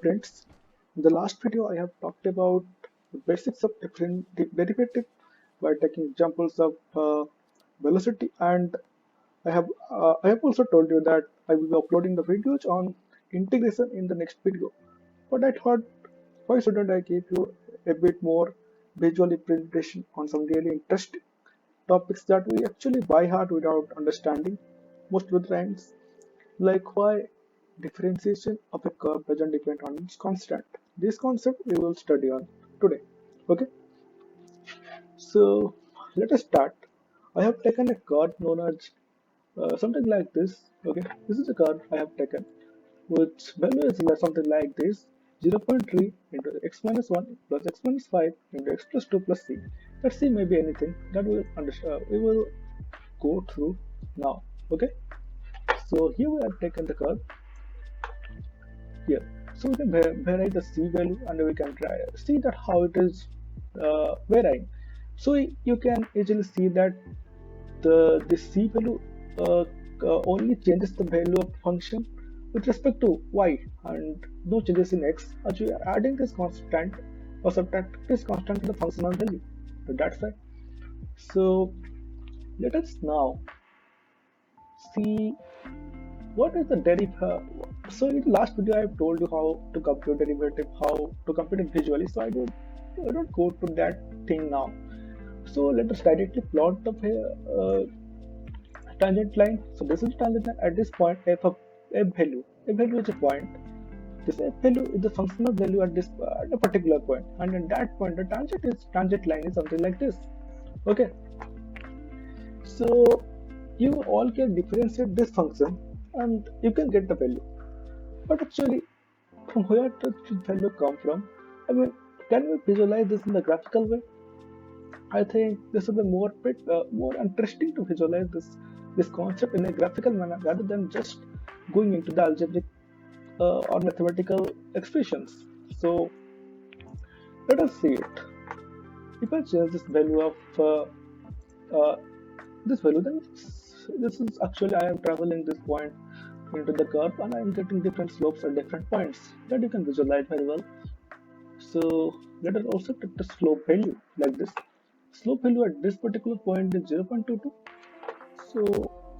friends. In the last video, I have talked about the basics of different derivative by taking examples of velocity, and I have also told you that I will be uploading the videos on integration in the next video. But I thought, why shouldn't I give you a bit more visual presentation on some really interesting topics that we actually by heart without understanding most of the times, like why differentiation of a curve doesn't depend on its constant. This concept we will study on today. Okay, so let us start. I have taken a curve known as something like this. Okay, this is a curve I have taken, which value is something like this: 0.3 into x minus 1 plus x minus 5 into x plus 2 plus c. Let c may be anything that we will understand. We will go through now. Okay, so here we have taken the curve here. So we can vary the C value and we can try see that how it is varying. So you can easily see that the C value only changes the value of function with respect to y and no changes in x as we are adding this constant or subtracting this constant to the functional value. So that's why. So let us now see what is the derivative. So in the last video I have told you how to compute derivative, how to compute it visually, so I don't go to that thing now. So let us directly plot the tangent line. So this is tangent line at this point. F value is a point. This f value is the functional value at this at a particular point, and at that point the tangent line is something like this. Okay, so you all can differentiate this function and you can get the value. But actually, from where does this value come from? I mean, can we visualize this in a graphical way? I think this will be more interesting to visualize this concept in a graphical manner rather than just going into the algebraic or mathematical expressions. So let us see it. If I change this value of uh, this value, then this is actually I am traveling this point into the curve and I am getting different slopes at different points that you can visualize very well. So let us also take the slope value like this. Slope value at this particular point is 0.22. So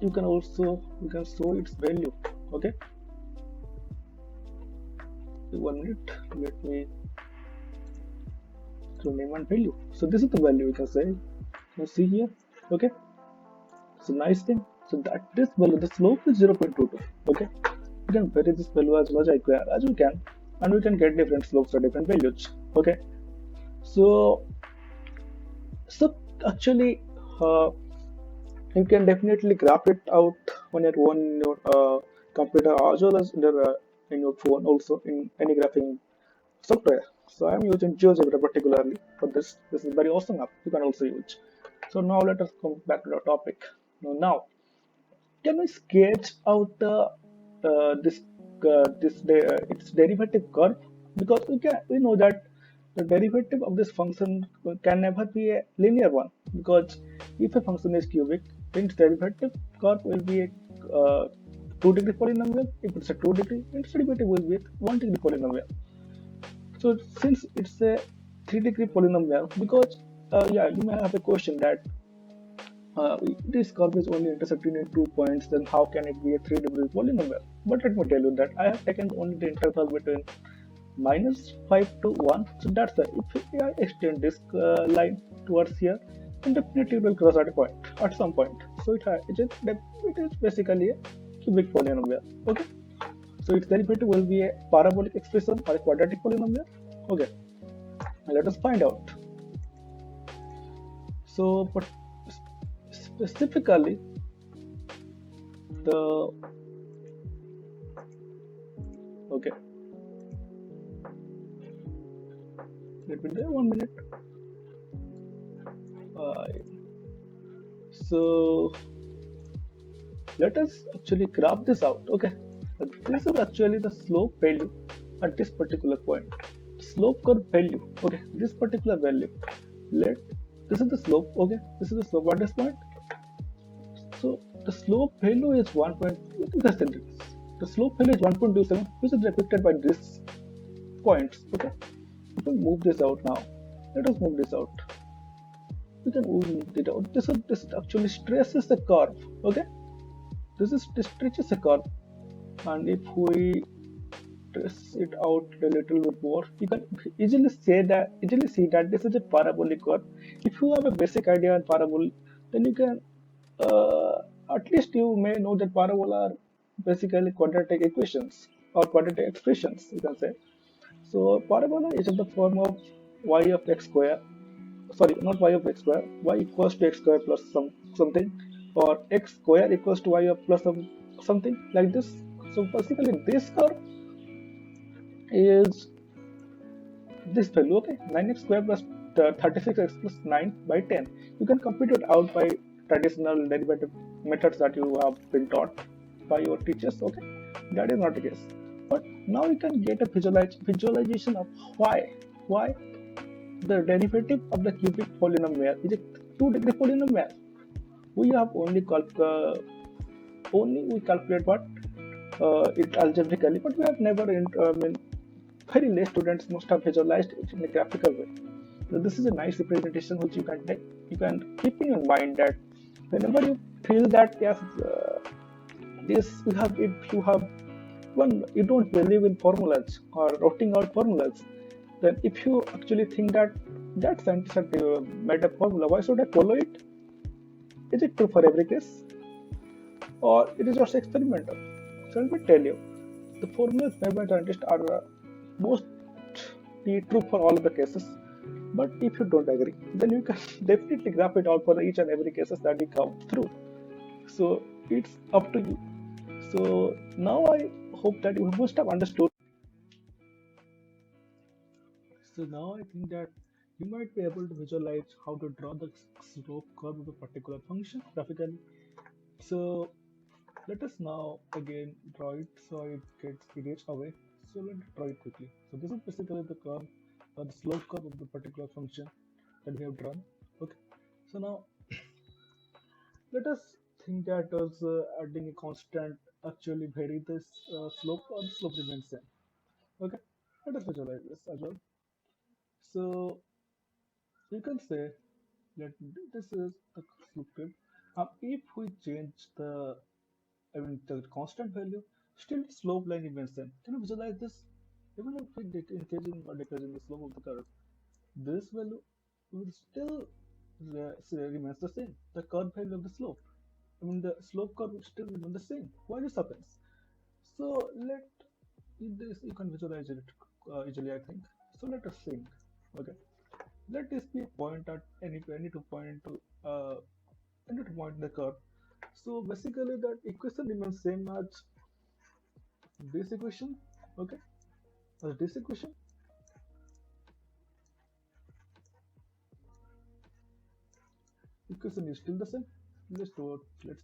you can show its value. Okay. 1 minute. Let me name and value. So this is the value you can say. You see here. Okay. So nice thing. So that this value, the slope is 0.22. Okay. We can vary this value as much as we can, and we can get different slopes at different values. Okay. So actually, you can definitely graph it out on your own in your computer as well as in your phone also in any graphing software. So I am using GeoGebra particularly for this. This is very awesome app you can also use. So now let us come back to the topic. Now can we sketch out its derivative curve? Because we know that the derivative of this function can never be a linear one, because if a function is cubic, then its derivative curve will be a 2-degree polynomial. If it's a 2 degree, its derivative will be a 1 degree polynomial. So since it's a 3-degree polynomial, because yeah, you may have a question that this curve is only intersecting in 2 points, then how can it be a 3-degree polynomial? But let me tell you that I have taken only the interval between -5 to 1. So that's why if I extend this line towards here, then definitely it will cross at a point, at some point. So it is basically a cubic polynomial. Okay. So its derivative will be a parabolic expression or a quadratic polynomial. Okay. Now let us find out. So, but specifically, the okay. Let me do 1 minute. So let us actually graph this out. Okay, this is actually the slope value at this particular point. Slope curve value. Okay, this particular value. Let this is the slope. Okay, this is the slope at this point. So the slope value is 1. The slope value is 1.27, which is depicted by this. points. Okay, we can move this out now. Let us move this out. We can move it out. This actually stresses the curve. Okay, this stretches the curve, and if we trace it out a little bit more, you can easily see that this is a parabolic curve. If you have a basic idea on parabola, then you can uh, at least you may know that parabola are basically quadratic equations or quadratic expressions, you can say. So parabola is in the form of y of x square, sorry, not y of x square, y equals to x square plus something, or x square equals to y of plus something like this. So basically this curve is this value, okay, 9x square plus 36x plus 9 by 10. You can compute it out by traditional derivative methods that you have been taught by your teachers, okay. That is not the case, but now you can get a visualization of why the derivative of the cubic polynomial is a 2-degree polynomial. We have only we calculate what it algebraically, but we have never very less students must have visualized it in a graphical way. So this is a nice representation which you can take. You can keep in your mind that whenever you feel that yes, this you have, if you have one, you don't believe in formulas or routing out formulas, then if you actually think that scientists have made a formula, why should I follow it? Is it true for every case, or it is just experimental? So let me tell you, the formulas made by scientists are mostly true for all of the cases. But if you don't agree, then you can definitely graph it out for each and every cases that you come through. So it's up to you. So now I hope that you must have understood. So now I think that you might be able to visualize how to draw the slope curve of a particular function graphically. So let us now again draw it so it gets erased away. So let's draw it quickly. So this is basically the curve or the slope curve of the particular function that we have drawn. Okay. So now let us think that as adding a constant actually vary this slope, or the slope remains same. Okay. Let us visualize this as well. So you can say that this is the slope curve. If we change the constant value, still the slope line remains same. Can you visualize this? Even if we increasing or decreasing the slope of the curve, this value will still remains the same. The curve value of the slope. I mean, the slope curve will still remain the same. Why this happens? So let this you can visualize it easily, I think. So let us think. Okay, let this be a point at any two point to any two point in the curve. So basically, that equation remains same as this equation. Okay, as this equation is still the same. Let's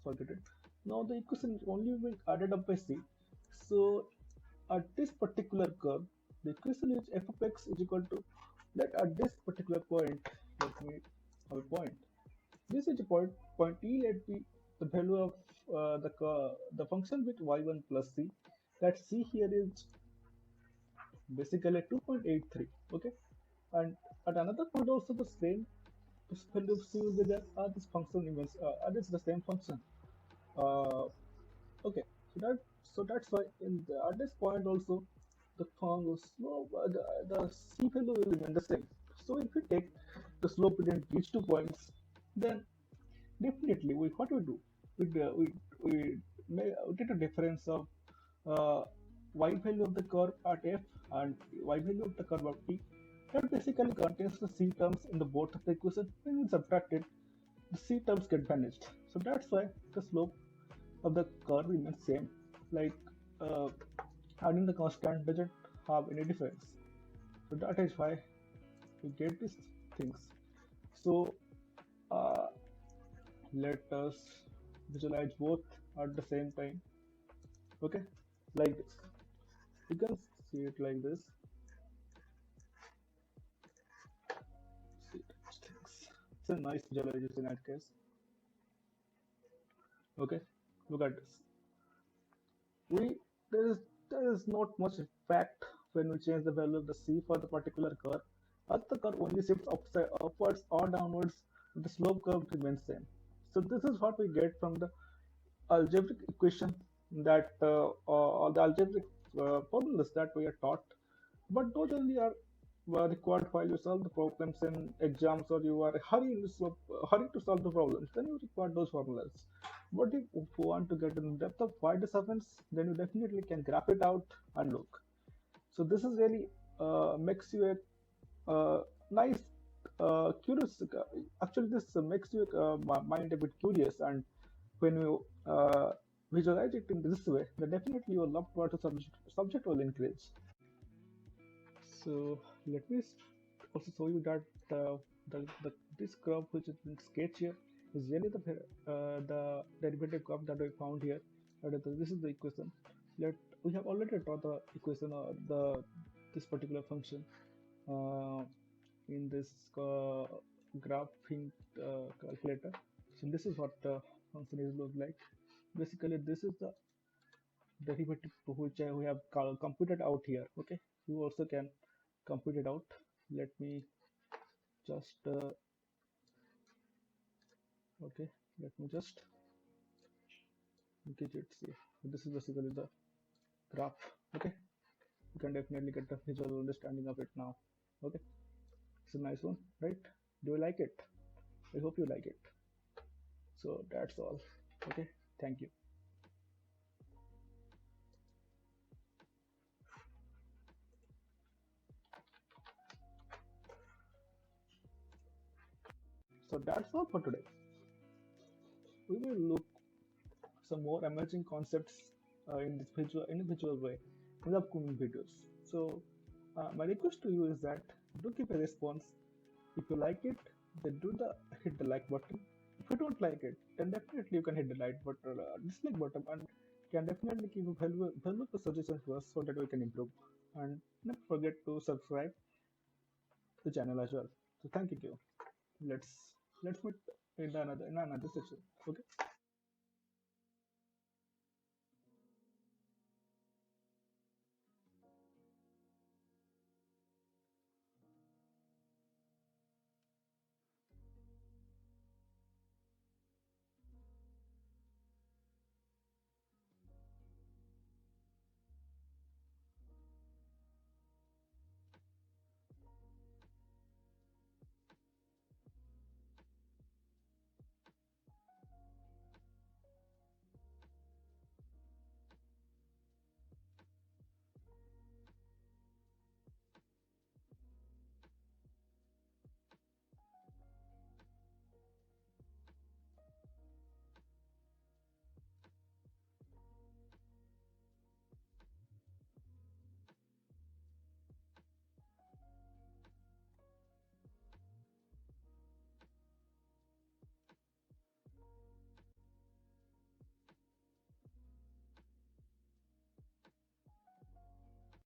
forget it. Now the equation is only being added up by c. So at this particular curve, the equation is f of x is equal to, let at this particular point, let me have a point. This is a point E, let be the value of the function with y1 plus c. That c here is basically 2.83. Okay, and at another point also the same this value of c will be there. This function remains. This is the same function. Uh, Okay, so that's why at this point also the slope the c value will remain the same. So if we take the slope between these 2 points, then definitely what we do we get a difference of uh, y value of the curve at f and y value of the curve of t. That basically contains the c terms in the both of the equation. When we subtract it, the c terms get vanished. So that's why the slope of the curve remains same. Like uh, adding the constant doesn't have any difference. So that is why we get these things. So uh, let us visualize both at the same time. Okay, like this. You can see it like this. See these things. It's a nice visualization in that case. Okay, look at this. We there is not much fact when we change the value of the c for the particular curve, as the curve only shifts upwards or downwards, the slope curve remains same. So this is what we get from the algebraic equation that or the algebraic formulas that we are taught, but those only are required while you solve the problems in exams or you are hurry to solve the problems. Then you require those formulas. But if you want to get in depth of why this happens, then you definitely can graph it out and look. So this is really makes you a nice, curious. Actually, this makes your mind a bit curious, and when you visualize it in this way, then definitely your love for the subject will increase. So let me also show you that this curve which is in sketch here is really the derivative curve that we found here. This is the equation. Let we have already taught the equation or the this particular function uh, in this graphing calculator. So this is what the function is look like. Basically, this is the derivative which we have computed out here. Okay, you also can compute it out. Let me just okay, let me just get it. See, this is basically the graph. Okay, you can definitely get a visual understanding of it now. Okay, it's a nice one, right? Do you like it? I hope you like it. So that's all. Okay, thank you. So that's all for today. We will look some more emerging concepts in a visual way in the upcoming videos. So my request to you is that do keep a response. If you like it, then hit the like button. If you don't like it, then definitely you can hit the dislike button, and can definitely give a valuable suggestions to us so that we can improve. And never forget to subscribe to the channel as well. So thank you. Let's meet in another section. Okay.